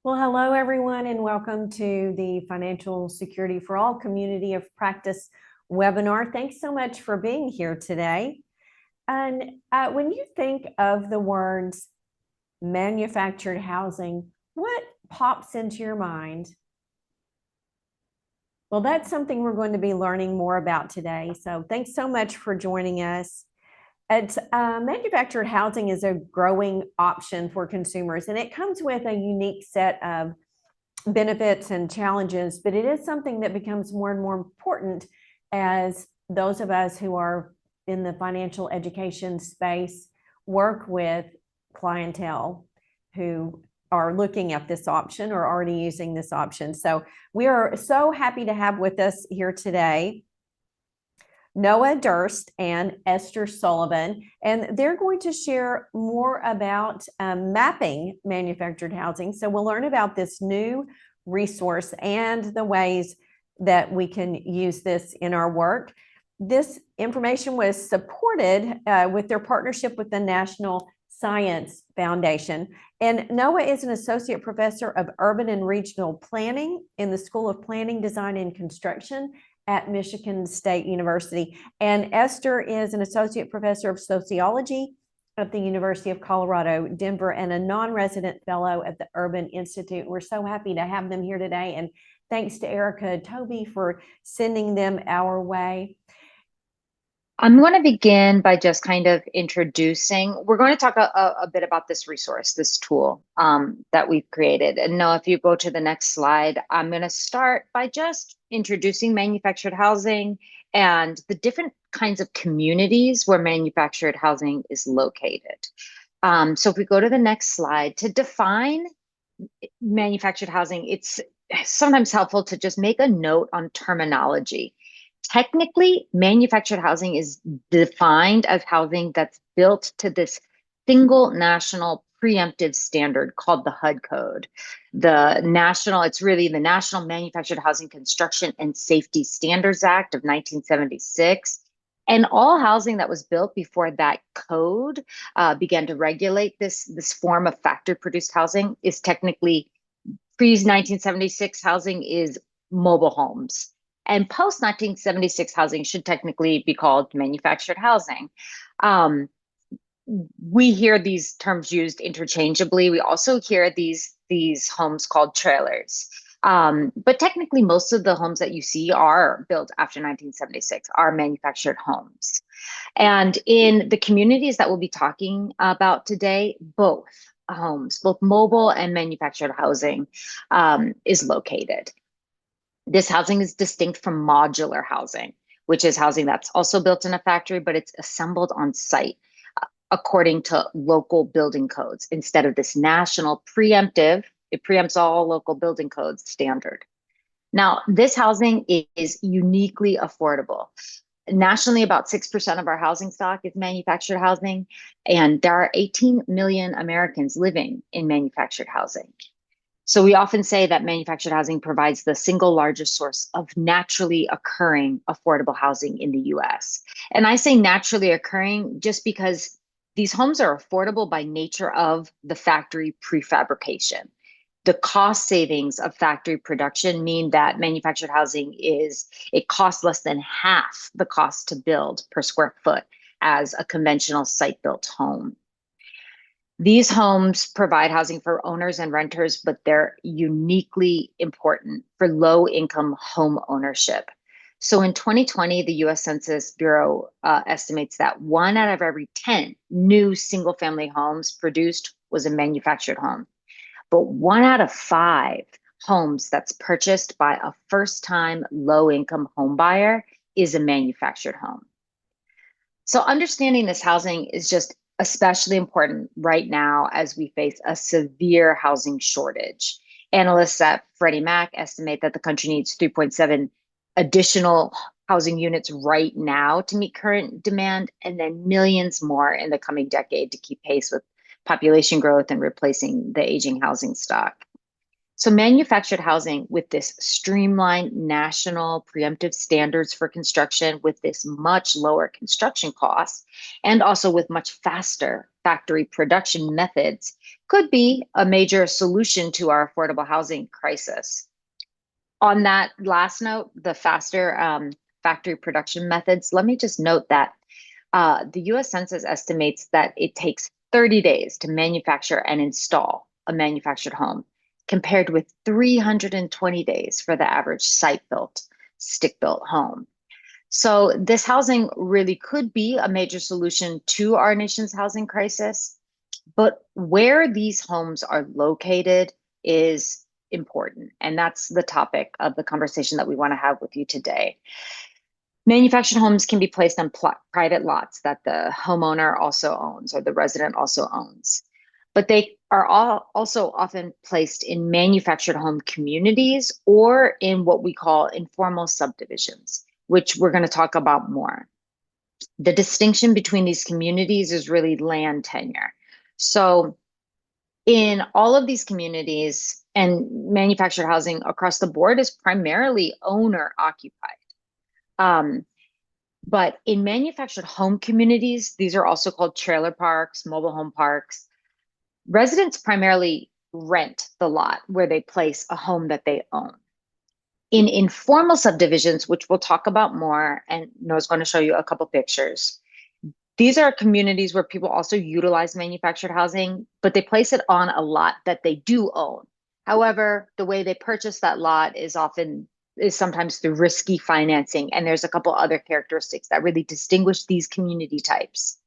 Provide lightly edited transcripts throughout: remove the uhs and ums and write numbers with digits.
Well, hello, everyone, and welcome to the Financial Security for All Community of Practice webinar. Thanks so much for being here today. And when you think of the words manufactured housing, what pops into your mind? Well, that's something we're going to be learning more about today. So thanks so much for joining us. Manufactured housing is a growing option for consumers, and it comes with a unique set of benefits and challenges, but it is something that becomes more and more important as those of us who are in the financial education space work with clientele who are looking at this option or already using this option. So we are so happy to have with us here today Noah Durst and Esther Sullivan, and they're going to share more about mapping manufactured housing. So we'll learn about this new resource and the ways that we can use this in our work. This information was supported with their partnership with the National Science Foundation. And Noah is an associate professor of urban and regional planning in the School of Planning, Design, and Construction at Michigan State University. And Esther is an associate professor of sociology at the University of Colorado, Denver, and a non-resident fellow at the Urban Institute. We're so happy to have them here today. And thanks to Erica Toby for sending them our way. I'm going to begin by just kind of introducing. We're going to talk a bit about this resource, this tool that we've created. And now, if you go to the next slide, I'm going to start by just introducing manufactured housing and the different kinds of communities where manufactured housing is located. So if we go to the next slide, to define manufactured housing, it's sometimes helpful to just make a note on terminology. Technically, manufactured housing is defined as housing that's built to this single national preemptive standard called the HUD code. It's really the National Manufactured Housing Construction and Safety Standards Act of 1976. And all housing that was built before that code began to regulate this form of factory produced housing is technically pre-1976 housing is mobile homes. And post 1976 housing should technically be called manufactured housing. We hear these terms used interchangeably. We also hear these homes called trailers. But technically, most of the homes that you see are built after 1976 are manufactured homes. And in the communities that we'll be talking about today, both homes, both mobile and manufactured housing, is located. This housing is distinct from modular housing, which is housing that's also built in a factory, but it's assembled on site according to local building codes instead of this national preemptive. It preempts all local building codes standard. Now, this housing is uniquely affordable. Nationally, about 6% of our housing stock is manufactured housing, and there are 18 million Americans living in manufactured housing. So we often say that manufactured housing provides the single largest source of naturally occurring affordable housing in the US. And I say naturally occurring just because these homes are affordable by nature of the factory prefabrication. The cost savings of factory production mean that manufactured housing it costs less than half the cost to build per square foot as a conventional site-built home. These homes provide housing for owners and renters, but they're uniquely important for low-income home ownership. So in 2020, the US Census Bureau estimates that 1 out of every 10 new single-family homes produced was a manufactured home. But 1 out of 5 homes that's purchased by a first-time low-income home buyer is a manufactured home. So understanding this housing is just especially important right now as we face a severe housing shortage. Analysts at Freddie Mac estimate that the country needs 3.7 additional housing units right now to meet current demand, and then millions more in the coming decade to keep pace with population growth and replacing the aging housing stock. So, manufactured housing with this streamlined national preemptive standards for construction, with this much lower construction costs, and also with much faster factory production methods, could be a major solution to our affordable housing crisis. On that last note, the faster factory production methods, let me just note that the US Census estimates that it takes 30 days to manufacture and install a manufactured home, compared with 320 days for the average site built, stick built home. So, this housing really could be a major solution to our nation's housing crisis. But where these homes are located is important. And that's the topic of the conversation that we want to have with you today. Manufactured homes can be placed on private lots that the homeowner also owns or the resident also owns. But they are also often placed in manufactured home communities or in what we call informal subdivisions, which we're going to talk about more. The distinction between these communities is really land tenure. So, in all of these communities, and manufactured housing across the board is primarily owner occupied. Um, but in manufactured home communities, these are also called trailer parks, mobile home parks. Residents primarily rent the lot where they place a home that they own. In informal subdivisions, which we'll talk about more, and Noah's going to show you a couple pictures, these are communities where people also utilize manufactured housing, but they place it on a lot that they do own. However, the way they purchase that lot is sometimes through risky financing, and there's a couple other characteristics that really distinguish these community types.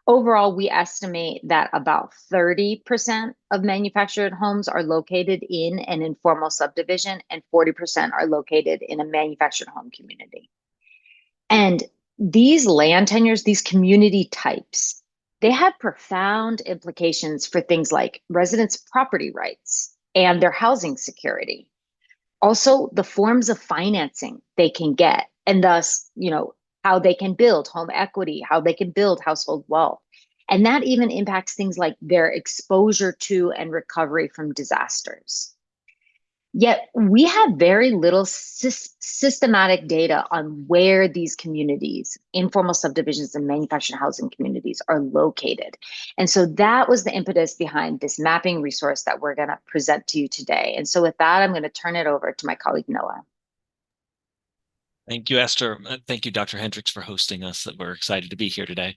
Overall, we estimate that about 30% of manufactured homes are located in an informal subdivision, and 40% are located in a manufactured home community. And these land tenures, these community types, they have profound implications for things like residents' property rights and their housing security. Also, the forms of financing they can get, and thus, how they can build home equity, how they can build household wealth. And that even impacts things like their exposure to and recovery from disasters. Yet we have very little systematic data on where these communities, informal subdivisions and manufactured housing communities, are located. And so that was the impetus behind this mapping resource that we're going to present to you today. And so with that, I'm going to turn it over to my colleague, Noah. Thank you, Esther. Thank you, Dr. Hendricks, for hosting us. We're excited to be here today.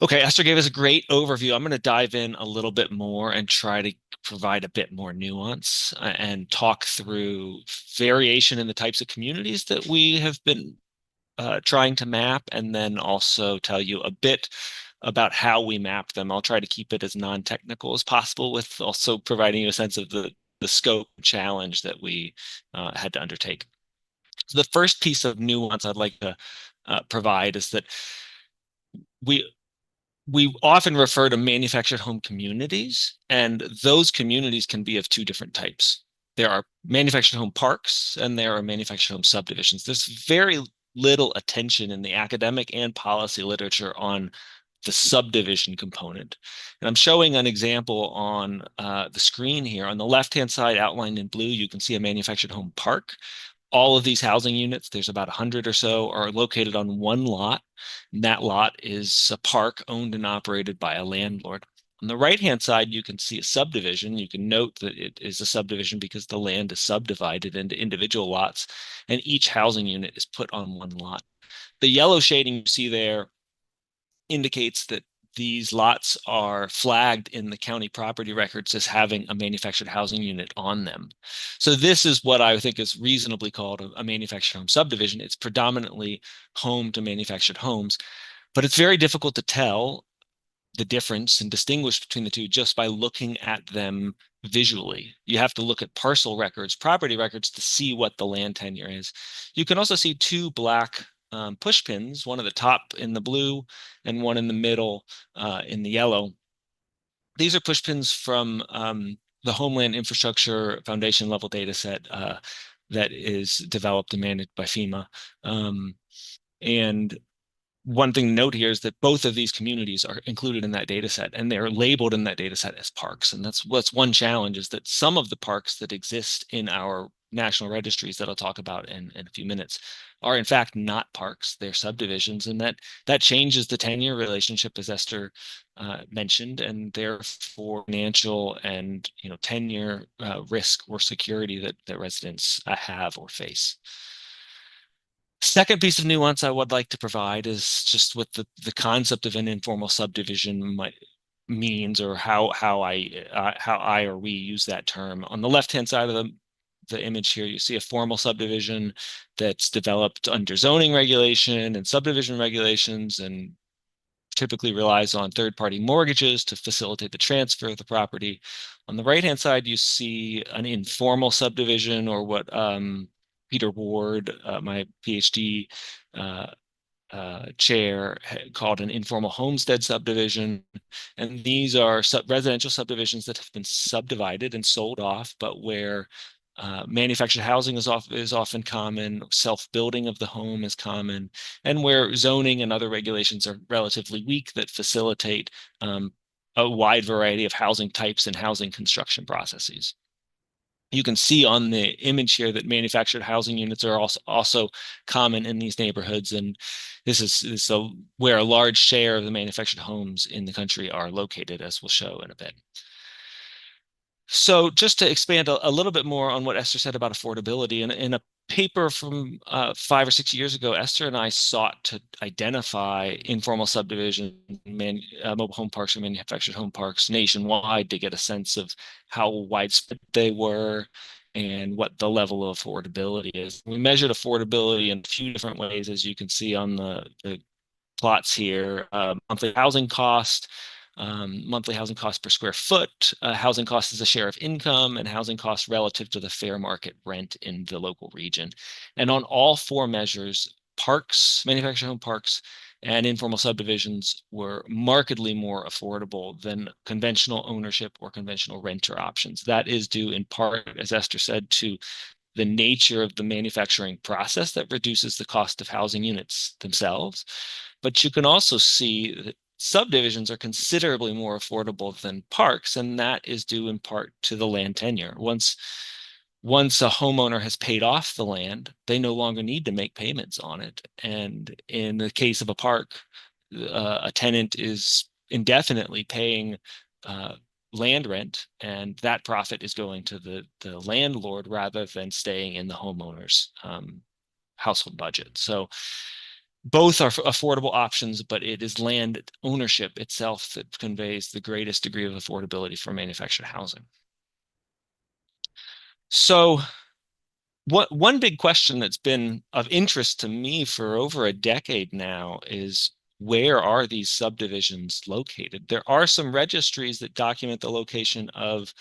Okay, Esther gave us a great overview. I'm going to dive in a little bit more and try to provide a bit more nuance and talk through variation in the types of communities that we have been trying to map, and then also tell you a bit about how we map them. I'll try to keep it as non-technical as possible, with also providing you a sense of the scope challenge that we had to undertake. So the first piece of nuance I'd like to provide is that we often refer to manufactured home communities, and those communities can be of two different types. There are manufactured home parks and there are manufactured home subdivisions. There's very little attention in the academic and policy literature on the subdivision component. And I'm showing an example on the screen here. On the left-hand side, outlined in blue, you can see a manufactured home park. All of these housing units, there's about 100 or so, are located on one lot. And that lot is a park owned and operated by a landlord. On the right-hand side, you can see a subdivision. You can note that it is a subdivision because the land is subdivided into individual lots, and each housing unit is put on one lot. The yellow shading you see there indicates that these lots are flagged in the county property records as having a manufactured housing unit on them. So this is what I think is reasonably called a manufactured home subdivision. It's predominantly home to manufactured homes, but it's very difficult to tell the difference and distinguish between the two just by looking at them visually. You have to look at parcel records, property records, to see what the land tenure is. You can also see two black push pins, one at the top in the blue and one in the middle in the yellow. These are push pins from the Homeland Infrastructure Foundation level data set that is developed and managed by FEMA. And one thing to note here is that both of these communities are included in that data set, and they're labeled in that data set as parks. And that's what's one challenge, is that some of the parks that exist in our national registries that I'll talk about in a few minutes are in fact not parks, they're subdivisions. And that changes the tenure relationship, as Esther mentioned, and therefore financial and tenure risk or security that residents have or face. Second piece of nuance I would like to provide is just what the concept of an informal subdivision means, or how I or we use that term. On the left-hand side of the image here, you see a formal subdivision that's developed under zoning regulation and subdivision regulations, and typically relies on third-party mortgages to facilitate the transfer of the property. On the right-hand side, you see an informal subdivision, or what Peter Ward, my PhD chair, called an informal homestead subdivision. And these are residential subdivisions that have been subdivided and sold off, but where manufactured housing is often common, self-building of the home is common, and where zoning and other regulations are relatively weak that facilitate a wide variety of housing types and housing construction processes. You can see on the image here that manufactured housing units are also common in these neighborhoods, and this is where a large share of the manufactured homes in the country are located, as we'll show in a bit. So just to expand a little bit more on what Esther said about affordability, in a paper from 5 or 6 years ago, Esther and I sought to identify informal subdivision, mobile home parks or manufactured home parks nationwide to get a sense of how widespread they were and what the level of affordability is. We measured affordability in a few different ways, as you can see on the plots here. Monthly housing cost, monthly housing cost per square foot, housing cost as a share of income, and housing cost relative to the fair market rent in the local region. And on all four measures, parks, manufactured home parks, and informal subdivisions were markedly more affordable than conventional ownership or conventional renter options. That is due in part, as Esther said, to the nature of the manufacturing process that reduces the cost of housing units themselves. But you can also see that subdivisions are considerably more affordable than parks, and that is due in part to the land tenure. Once a homeowner has paid off the land, they no longer need to make payments on it. And in the case of a park, a tenant is indefinitely paying land rent, and that profit is going to the landlord rather than staying in the homeowner's household budget. So both are affordable options, but it is land ownership itself that conveys the greatest degree of affordability for manufactured housing. So one big question that's been of interest to me for over a decade now is, where are these subdivisions located? There are some registries that document the location of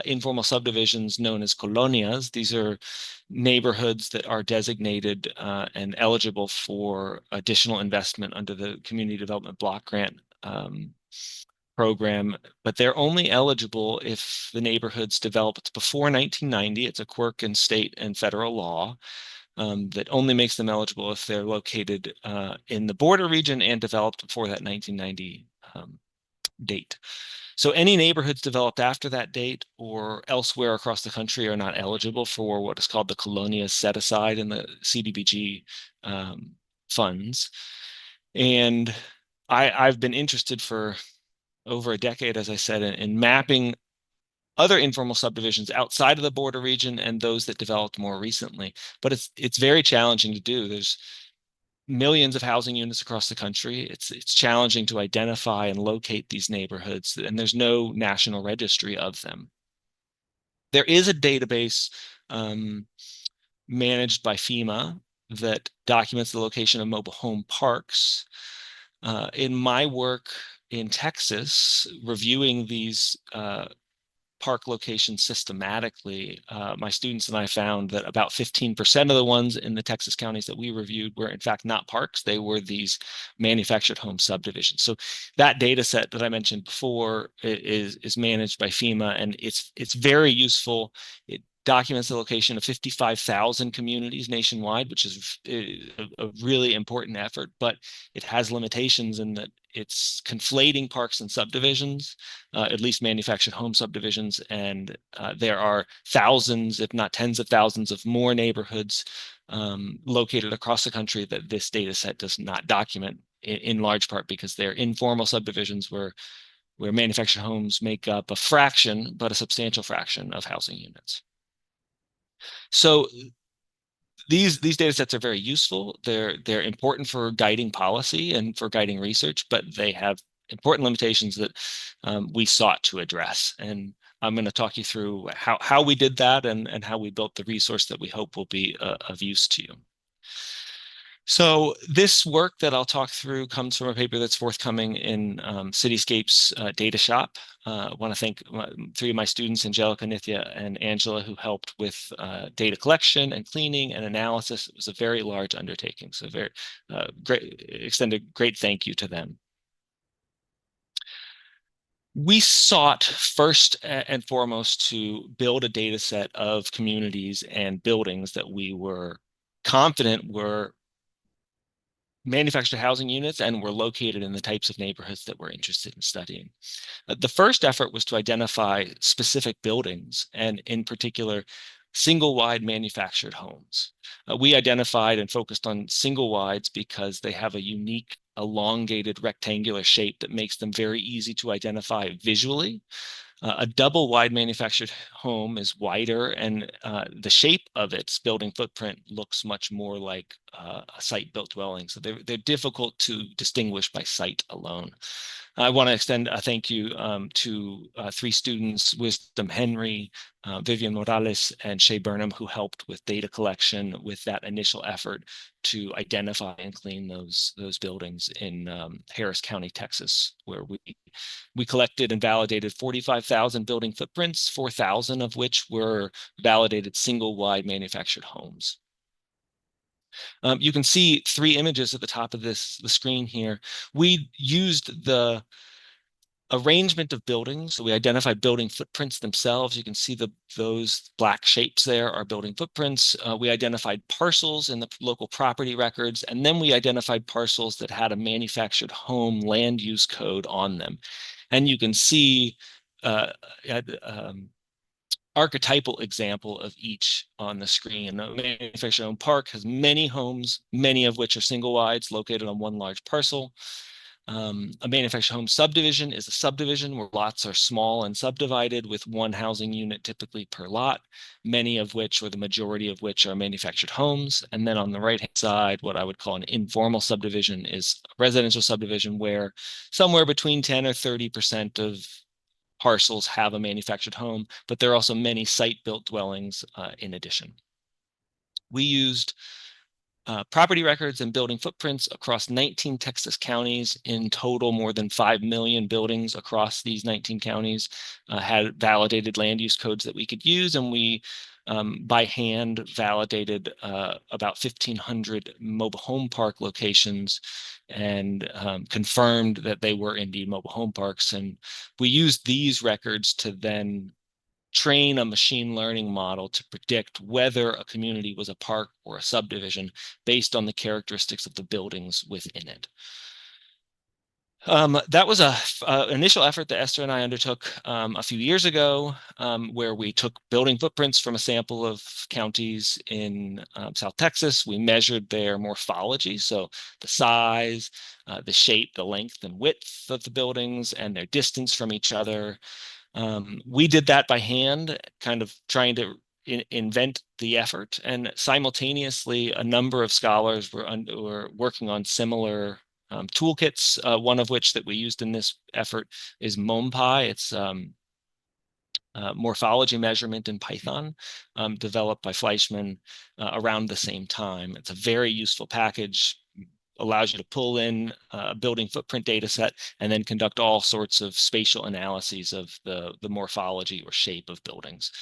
informal subdivisions known as colonias. These are neighborhoods that are designated and eligible for additional investment under the Community Development Block Grant program, but they're only eligible if the neighborhood's developed before 1990. It's a quirk in state and federal law that only makes them eligible if they're located in the border region and developed before that 1990 date. So any neighborhoods developed after that date or elsewhere across the country are not eligible for what is called the Colonia set aside in the CDBG funds. And I've been interested for over a decade, as I said, in mapping other informal subdivisions outside of the border region and those that developed more recently. But it's very challenging to do. There's millions of housing units across the country. It's challenging to identify and locate these neighborhoods, and there's no national registry of them. There is a database managed by FEMA that documents the location of mobile home parks. In my work in Texas, reviewing these park locations systematically, my students and I found that about 15% of the ones in the Texas counties that we reviewed were in fact not parks. They were these manufactured home subdivisions. So that data set that I mentioned before is managed by FEMA, and it's very useful. It documents the location of 55,000 communities nationwide, which is a really important effort, but it has limitations in that it's conflating parks and subdivisions, at least manufactured home subdivisions, and there are thousands, if not tens of thousands, of more neighborhoods located across the country that this data set does not document, in large part because they're informal subdivisions where manufactured homes make up a fraction, but a substantial fraction of housing units. So these data sets are very useful. They're important for guiding policy and for guiding research, but they have important limitations that we sought to address. And I'm going to talk you through how we did that and how we built the resource that we hope will be of use to you. So this work that I'll talk through comes from a paper that's forthcoming in Cityscape's data shop. I want to thank three of my students, Angelica, Nithya, and Angela, who helped with data collection and cleaning and analysis. It was a very large undertaking, so very extend a great thank you to them. We sought first and foremost to build a data set of communities and buildings that we were confident were manufactured housing units and were located in the types of neighborhoods that we're interested in studying. The first effort was to identify specific buildings, and in particular, single-wide manufactured homes. We identified and focused on single-wides because they have a unique elongated rectangular shape that makes them very easy to identify visually. A double wide manufactured home is wider, and the shape of its building footprint looks much more like a site-built dwelling. So they're difficult to distinguish by sight alone. I want to extend a thank you to three students, Wisdom Henry, Vivian Morales, and Shay Burnham, who helped with data collection with that initial effort to identify and clean those buildings in Harris County, Texas, where we collected and validated 45,000 building footprints, 4,000 of which were validated single-wide manufactured homes. You can see three images at the top of the screen here. We used the arrangement of buildings. So we identified building footprints themselves. You can see those black shapes there are building footprints. We identified parcels in the local property records, and then we identified parcels that had a manufactured home land use code on them. And you can see archetypal example of each on the screen. A manufactured home park has many homes, many of which are single wides located on one large parcel. A manufactured home subdivision is a subdivision where lots are small and subdivided with one housing unit typically per lot, many of which, or the majority of which, are manufactured homes. And then on the right-hand side, what I would call an informal subdivision is a residential subdivision where somewhere between 10 or 30% of parcels have a manufactured home, but there are also many site-built dwellings in addition. We used property records and building footprints across 19 Texas counties. In total, more than 5 million buildings across these 19 counties had validated land use codes that we could use, and we by hand validated about 1,500 mobile home park locations and confirmed that they were indeed mobile home parks. And we used these records to then train a machine learning model to predict whether a community was a park or a subdivision based on the characteristics of the buildings within it. That was an initial effort that Esther and I undertook a few years ago, where we took building footprints from a sample of counties in South Texas. We measured their morphology, so the size, the shape, the length and width of the buildings, and their distance from each other. We did that by hand, kind of trying to invent the effort, and simultaneously a number of scholars were working on similar toolkits, one of which that we used in this effort is MOMPI. It's morphology measurement in Python, developed by Fleischmann around the same time. It's a very useful package, allows you to pull in a building footprint data set and then conduct all sorts of spatial analyses of the morphology or shape of buildings.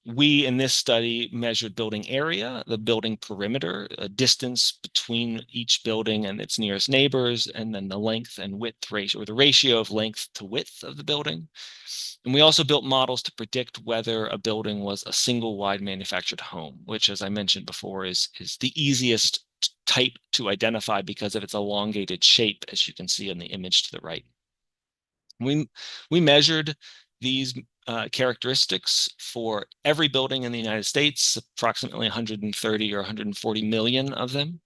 We, in this study, measured building area, the building perimeter, a distance between each building and its nearest neighbors, and then the length and width ratio, or the ratio of length to width of the building. And we also built models to predict whether a building was a single wide manufactured home, which, as I mentioned before, is the easiest type to identify because of its elongated shape, as you can see in the image to the right. We measured these characteristics for every building in the United States, approximately 130 or 140 million of them.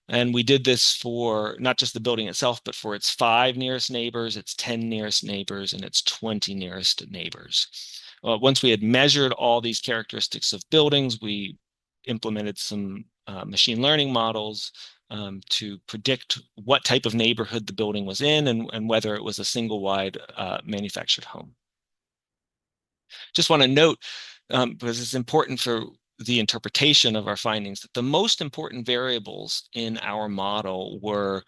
And we did this for not just the building itself, but for its 5 nearest neighbors, its 10 nearest neighbors, and its 20 nearest neighbors. Once we had measured all these characteristics of buildings, we implemented some machine learning models to predict what type of neighborhood the building was in and whether it was a single wide manufactured home. Just want to note, because it's important for the interpretation of our findings, that the most important variables in our model were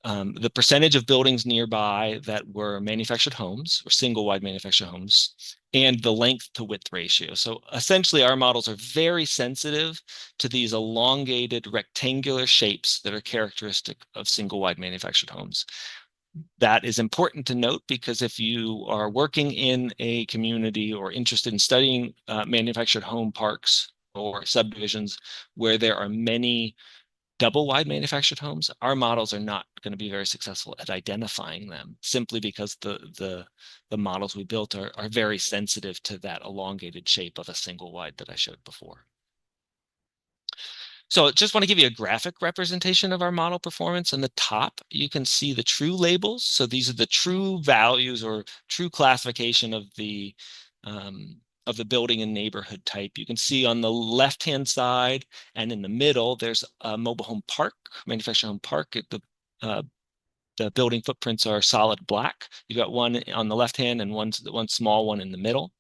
the percentage of buildings nearby that were manufactured homes or single wide manufactured homes, and the length to width ratio. So essentially our models are very sensitive to these elongated rectangular shapes that are characteristic of single wide manufactured homes. That is important to note because if you are working in a community or interested in studying manufactured home parks or subdivisions where there are many double wide manufactured homes, our models are not going to be very successful at identifying them simply because the models we built are very sensitive to that elongated shape of a single wide that I showed before. So just want to give you a graphic representation of our model performance. On the top, you can see the true labels. So these are the true values or true classification of the building and neighborhood type. You can see on the left-hand side and in the middle, there's a mobile home park, manufactured home park. The building footprints are solid black. You've got one on the left hand and one small one in the middle.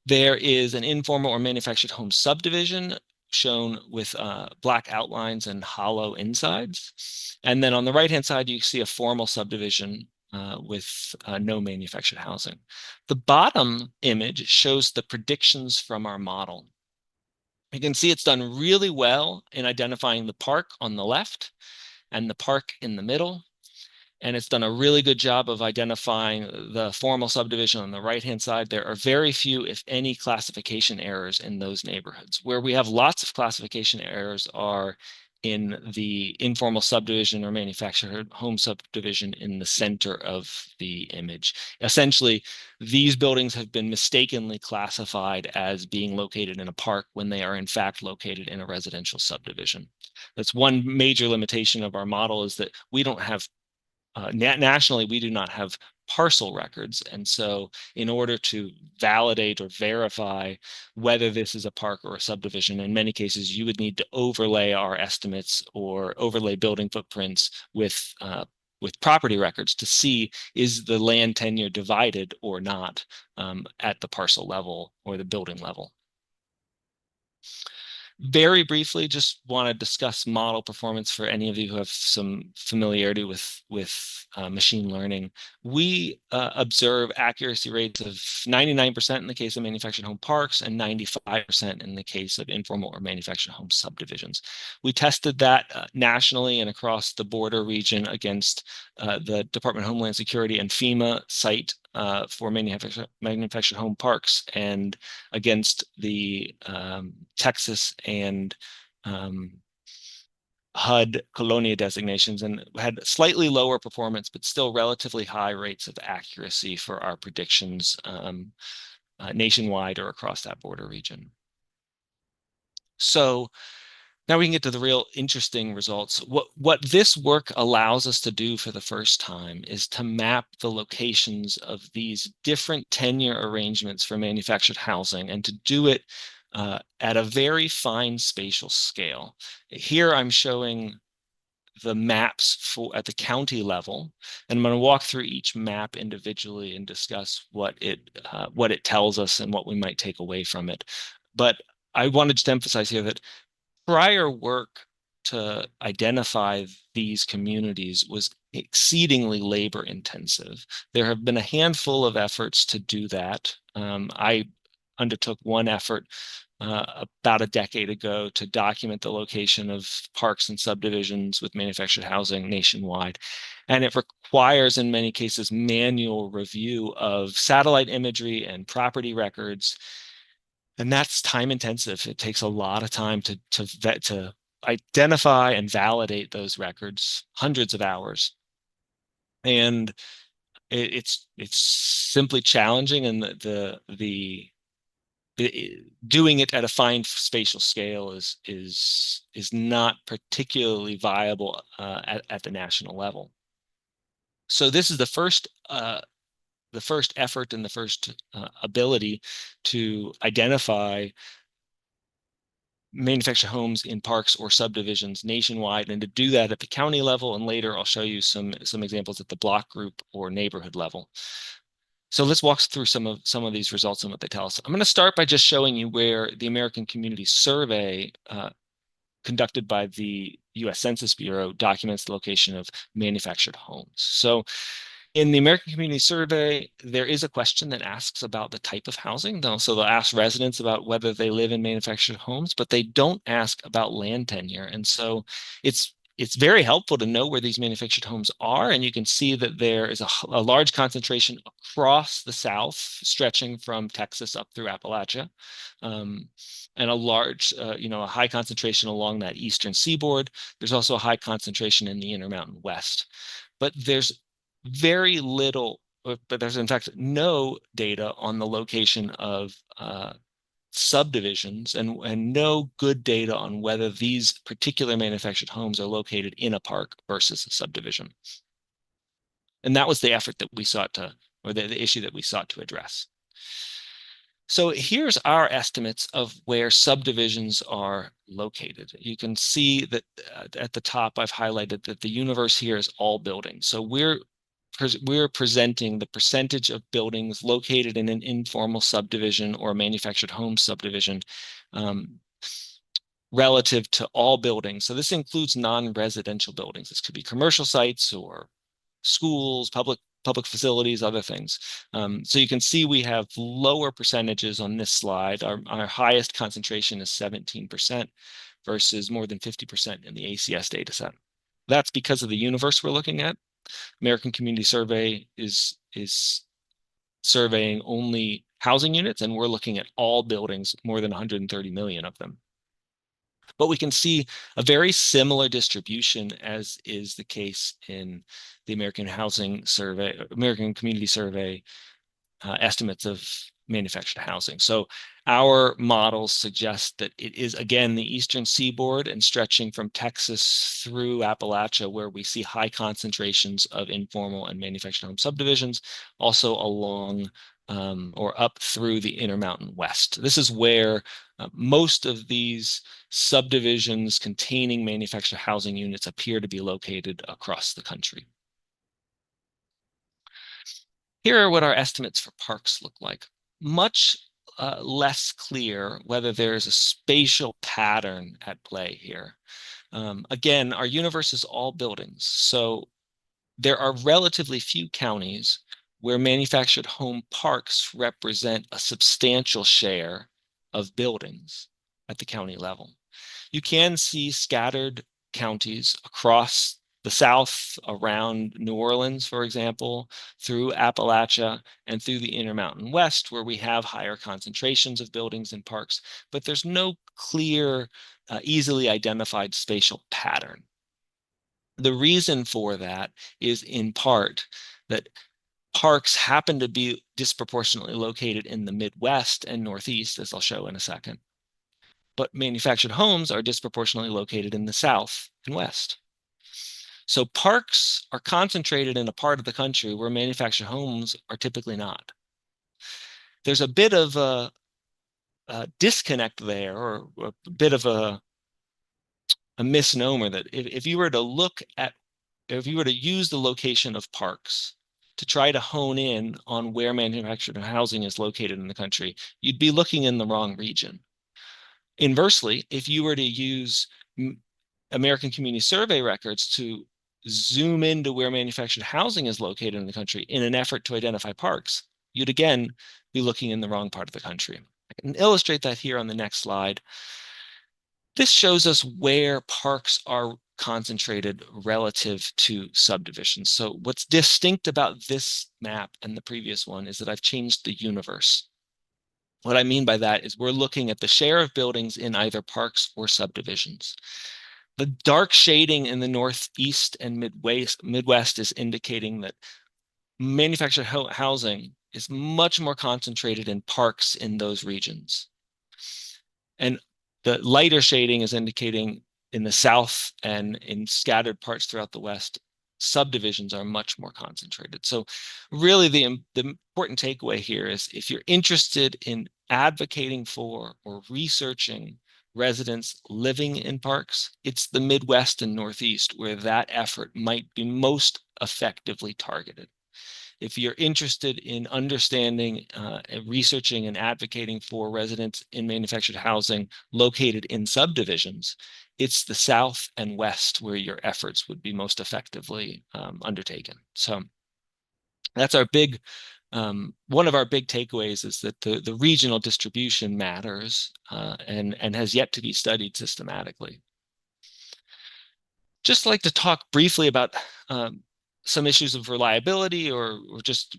There is an informal or manufactured home subdivision shown with black outlines and hollow insides. And then on the right-hand side, you see a formal subdivision with no manufactured housing. The bottom image shows the predictions from our model. You can see it's done really well in identifying the park on the left and the park in the middle. And it's done a really good job of identifying the formal subdivision on the right-hand side. There are very few, if any, classification errors in those neighborhoods. Where we have lots of classification errors are in the informal subdivision or manufactured home subdivision in the center of the image. Essentially, these buildings have been mistakenly classified as being located in a park when they are in fact located in a residential subdivision. That's one major limitation of our model, is that we don't have nationally, we do not have parcel records. And so in order to validate or verify whether this is a park or a subdivision, in many cases, you would need to overlay our estimates or overlay building footprints with property records to see, is the land tenure divided or not at the parcel level or the building level. Very briefly, just want to discuss model performance for any of you who have some familiarity with machine learning. We observe accuracy rates of 99% in the case of manufactured home parks and 95% in the case of informal or manufactured home subdivisions. We tested that nationally and across the border region against the Department of Homeland Security and FEMA site for manufactured home parks, and against the Texas and HUD colonia designations, and had slightly lower performance, but still relatively high rates of accuracy for our predictions nationwide or across that border region. So now we can get to the real interesting results. What this work allows us to do for the first time is to map the locations of these different tenure arrangements for manufactured housing, and to do it at a very fine spatial scale. Here I'm showing the maps at the county level, and I'm going to walk through each map individually and discuss what it tells us and what we might take away from it. But I wanted to emphasize here that prior work to identify these communities was exceedingly labor intensive. There have been a handful of efforts to do that. undertook one effort about a decade ago to document the location of parks and subdivisions with manufactured housing nationwide. And it requires, in many cases, manual review of satellite imagery and property records. And that's time intensive. It takes a lot of time to identify and validate those records, hundreds of hours. And it's simply challenging, and doing it at a fine spatial scale is not particularly viable at the national level. So this is the first effort and the first ability to identify manufactured homes in parks or subdivisions nationwide, and to do that at the county level. And later I'll show you some examples at the block group or neighborhood level. So let's walk through some of these results and what they tell us. I'm going to start by just showing you where the American Community Survey conducted by the U.S. Census Bureau documents the location of manufactured homes. So in the American Community Survey, there is a question that asks about the type of housing. So they'll ask residents about whether they live in manufactured homes, but they don't ask about land tenure. And so it's very helpful to know where these manufactured homes are. And you can see that there is a large concentration across the South, stretching from Texas up through Appalachia, and a large, a high concentration along that eastern seaboard. There's also a high concentration in the Intermountain West. But there's very little, but there's in fact no data on the location of subdivisions, and no good data on whether these particular manufactured homes are located in a park versus a subdivision. And that was the effort that we sought to, or the issue that we sought to address. So here's our estimates of where subdivisions are located. You can see that at the top, I've highlighted that the universe here is all buildings. So we're presenting the percentage of buildings located in an informal subdivision or a manufactured home subdivision relative to all buildings. So this includes non-residential buildings. This could be commercial sites or schools, public facilities, other things. So you can see we have lower percentages on this slide. Our highest concentration is 17% versus more than 50% in the ACS data set. That's because of the universe we're looking at. American Community Survey is surveying only housing units, and we're looking at all buildings, more than 130 million of them. But we can see a very similar distribution as is the case in the American Community Survey estimates of manufactured housing. So our models suggest that it is, again, the eastern seaboard and stretching from Texas through Appalachia, where we see high concentrations of informal and manufactured home subdivisions, also along or up through the Intermountain West. This is where most of these subdivisions containing manufactured housing units appear to be located across the country. Here are what our estimates for parks look like. Much less clear whether there is a spatial pattern at play here. Again, our universe is all buildings. So there are relatively few counties where manufactured home parks represent a substantial share of buildings at the county level. You can see scattered counties across the South, around New Orleans, for example, through Appalachia and through the Intermountain West, where we have higher concentrations of buildings and parks, but there's no clear, easily identified spatial pattern. The reason for that is in part that parks happen to be disproportionately located in the Midwest and Northeast, as I'll show in a second. But manufactured homes are disproportionately located in the South and West. So parks are concentrated in a part of the country where manufactured homes are typically not. There's a bit of a disconnect there, or a bit of a misnomer that if you were to use the location of parks to try to hone in on where manufactured housing is located in the country, you'd be looking in the wrong region. Inversely, if you were to use American Community Survey records to zoom into where manufactured housing is located in the country in an effort to identify parks, you'd again be looking in the wrong part of the country. I can illustrate that here on the next slide. This shows us where parks are concentrated relative to subdivisions. So what's distinct about this map and the previous one is that I've changed the universe. What I mean by that is we're looking at the share of buildings in either parks or subdivisions. The dark shading in the Northeast and Midwest is indicating that manufactured housing is much more concentrated in parks in those regions. And the lighter shading is indicating in the South and in scattered parts throughout the West, subdivisions are much more concentrated. So really the important takeaway here is if you're interested in advocating for or researching residents living in parks, it's the Midwest and Northeast where that effort might be most effectively targeted. If you're interested in understanding, researching and advocating for residents in manufactured housing located in subdivisions, it's the South and West where your efforts would be most effectively undertaken. So that's our big, one of our big takeaways is that the regional distribution matters and has yet to be studied systematically. Just like to talk briefly about some issues of reliability or just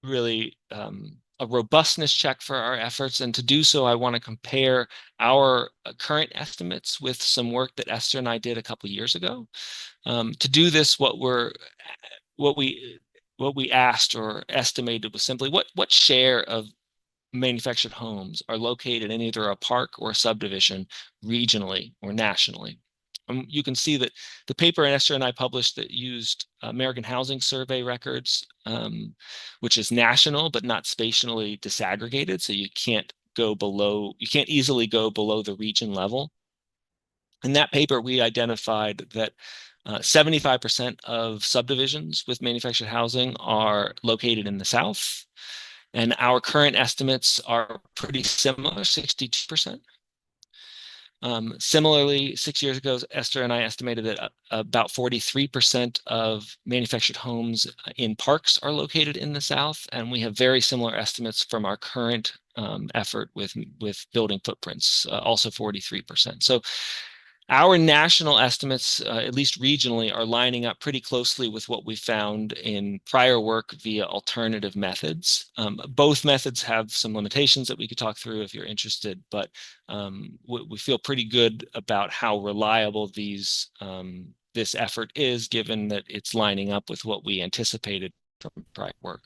really a robustness check for our efforts. And to do so, I want to compare our current estimates with some work that Esther and I did a couple years ago. To do this, what we asked or estimated was simply what share of manufactured homes are located in either a park or a subdivision regionally or nationally. You can see that the paper Esther and I published that used American Housing Survey records, which is national but not spatially disaggregated, so you can't easily go below the region level. In that paper, we identified that 75% of subdivisions with manufactured housing are located in the South, and our current estimates are pretty similar, 62%. Similarly, 6 years ago, Esther and I estimated that about 43% of manufactured homes in parks are located in the South, and we have very similar estimates from our current effort with building footprints, also 43%. So our national estimates, at least regionally, are lining up pretty closely with what we found in prior work via alternative methods. Both methods have some limitations that we could talk through if you're interested, but we feel pretty good about how reliable this effort is, given that it's lining up with what we anticipated from prior work.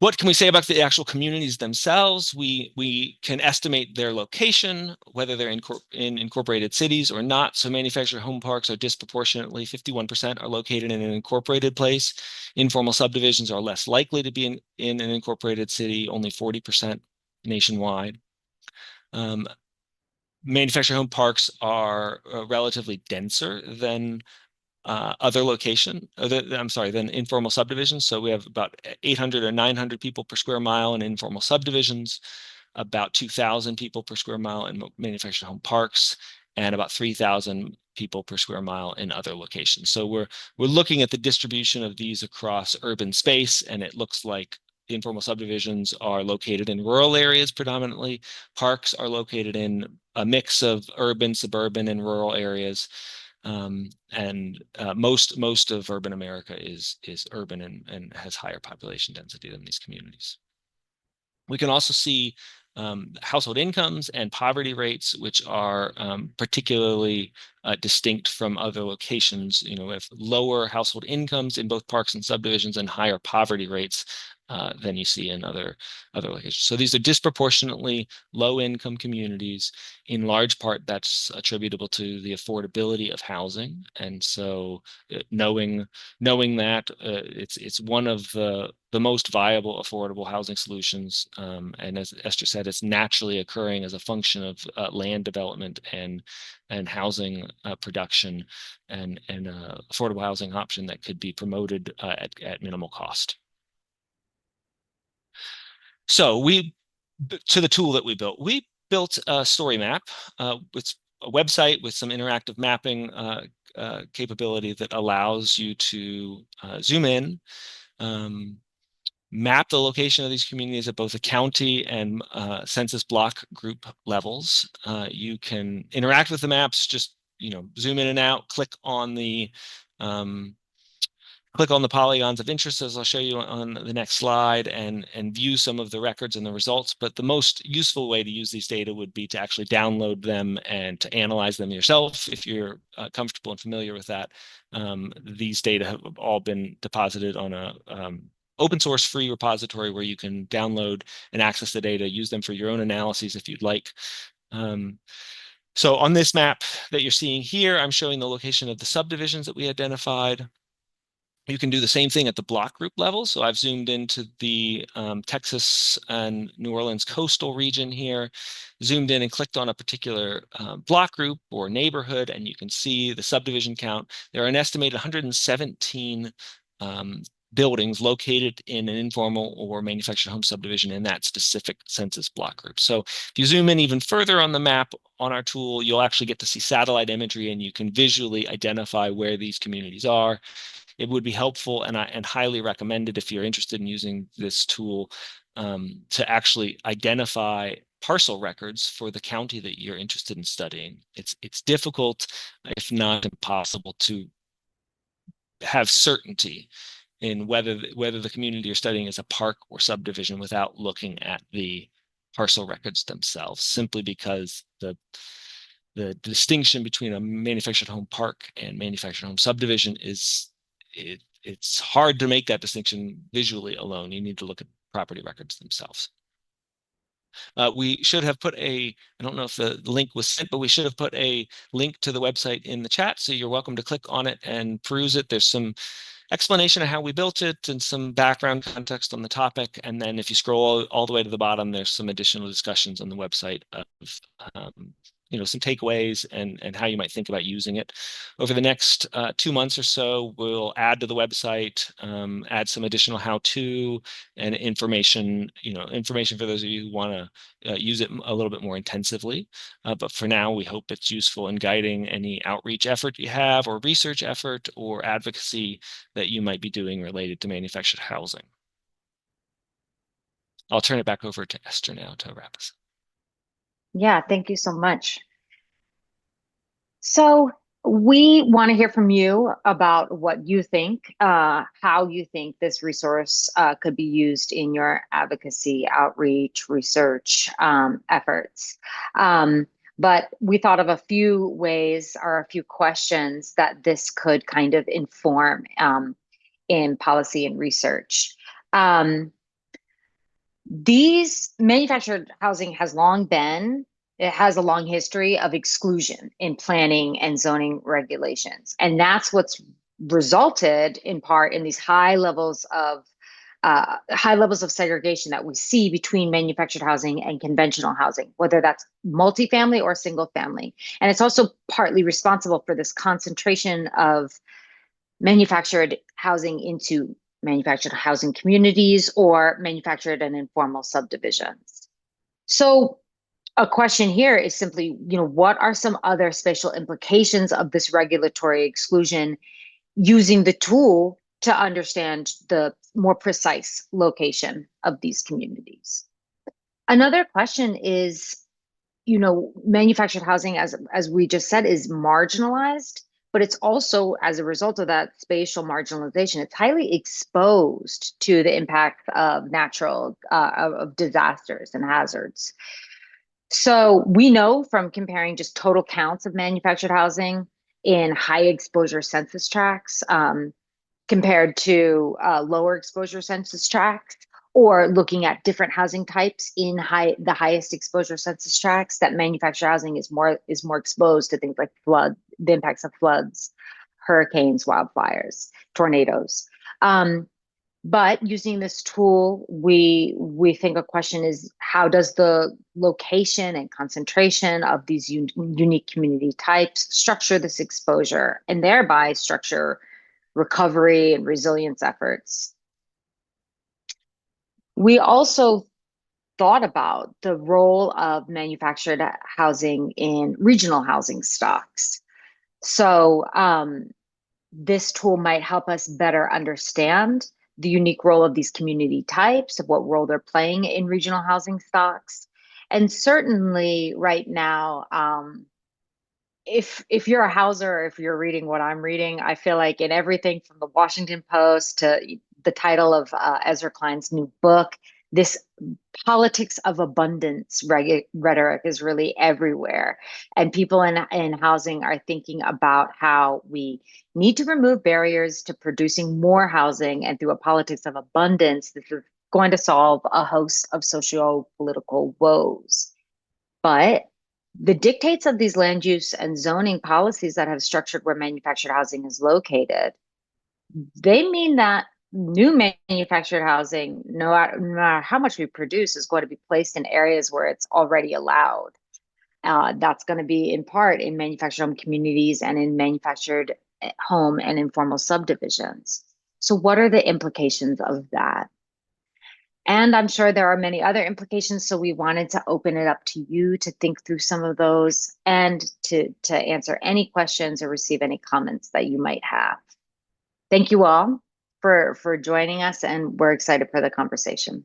What can we say about the actual communities themselves? We can estimate their location, whether they're in incorporated cities or not. So manufactured home parks are disproportionately, 51% are located in an incorporated place. Informal subdivisions are less likely to be in an incorporated city, only 40% nationwide. Manufactured home parks are relatively denser than than informal subdivisions. So we have about 800 or 900 people per square mile in informal subdivisions, about 2,000 people per square mile in manufactured home parks, and about 3,000 people per square mile in other locations. So we're looking at the distribution of these across urban space, and it looks like informal subdivisions are located in rural areas predominantly. Parks are located in a mix of urban, suburban, and rural areas. Most of urban America is urban and has higher population density than these communities. We can also see household incomes and poverty rates, which are particularly distinct from other locations. We have lower household incomes in both parks and subdivisions and higher poverty rates than you see in other locations. So these are disproportionately low-income communities. In large part, that's attributable to the affordability of housing. And so knowing that it's one of the most viable affordable housing solutions. And as Esther said, it's naturally occurring as a function of land development and housing production and affordable housing option that could be promoted at minimal cost. So to the tool that we built a story map. It's a website with some interactive mapping capability that allows you to zoom in, map the location of these communities at both the county and census block group levels. You can interact with the maps, just zoom in and out, click on the polygons of interest, as I'll show you on the next slide, and view some of the records and the results. But the most useful way to use these data would be to actually download them and to analyze them yourself if you're comfortable and familiar with that. These data have all been deposited on a open source free repository where you can download and access the data, use them for your own analyses if you'd like. So on this map that you're seeing here, I'm showing the location of the subdivisions that we identified. You can do the same thing at the block group level. So I've zoomed into the Texas and New Orleans coastal region here, zoomed in and clicked on a particular block group or neighborhood, and you can see the subdivision count. There are an estimated 117 buildings located in an informal or manufactured home subdivision in that specific census block group. So if you zoom in even further on the map on our tool, you'll actually get to see satellite imagery, and you can visually identify where these communities are. It would be helpful and highly recommended if you're interested in using this tool to actually identify parcel records for the county that you're interested in studying. It's difficult, if not impossible, to have certainty in whether the community you're studying is a park or subdivision without looking at the parcel records themselves, simply because the distinction between a manufactured home park and manufactured home subdivision is it's hard to make that distinction visually alone. You need to look at property records themselves. We should have put I don't know if the link was sent, but we should have put a link to the website in the chat. So you're welcome to click on it and peruse it. There's some explanation of how we built it and some background context on the topic. And then if you scroll all the way to the bottom, there's some additional discussions on the website of some takeaways and how you might think about using it. Over the next 2 months or so, we'll add to the website, add some additional how-to and information for those of you who want to use it a little bit more intensively. But for now, we hope it's useful in guiding any outreach effort you have or research effort or advocacy that you might be doing related to manufactured housing. I'll turn it back over to Esther now to wrap us up. Yeah, thank you so much. So we want to hear from you about what you think, how you think this resource could be used in your advocacy, outreach, research efforts. But we thought of a few ways or a few questions that this could kind of inform in policy and research. These manufactured housing has it has a long history of exclusion in planning and zoning regulations. And that's what's resulted in part in these high levels of segregation that we see between manufactured housing and conventional housing, whether that's multifamily or single family. And it's also partly responsible for this concentration of manufactured housing into manufactured housing communities or manufactured and informal subdivisions. So a question here is simply, what are some other spatial implications of this regulatory exclusion using the tool to understand the more precise location of these communities? Another question is, manufactured housing, as we just said, is marginalized, but it's also, as a result of that spatial marginalization, it's highly exposed to the impact of of disasters and hazards. So we know from comparing just total counts of manufactured housing in high exposure census tracts compared to lower exposure census tracts, or looking at different housing types in the highest exposure census tracts, that manufactured housing is more exposed to things like the impacts of floods, hurricanes, wildfires, tornadoes. But using this tool, we think a question is, how does the location and concentration of these unique community types structure this exposure and thereby structure recovery and resilience efforts? We also thought about the role of manufactured housing in regional housing stocks. So this tool might help us better understand the unique role of these community types, of what role they're playing in regional housing stocks. And certainly right now, if you're a houser, or if you're reading what I'm reading, I feel like in everything from the Washington Post to the title of Ezra Klein's new book, this politics of abundance rhetoric is really everywhere. And people in housing are thinking about how we need to remove barriers to producing more housing. And through a politics of abundance, this is going to solve a host of socio-political woes. But the dictates of these land use and zoning policies that have structured where manufactured housing is located, they mean that new manufactured housing, no matter how much we produce, is going to be placed in areas where it's already allowed. That's going to be in part in manufactured home communities and in manufactured home and informal subdivisions. So what are the implications of that? And I'm sure there are many other implications. So we wanted to open it up to you to think through some of those and to answer any questions or receive any comments that you might have. Thank you all for joining us, and we're excited for the conversation.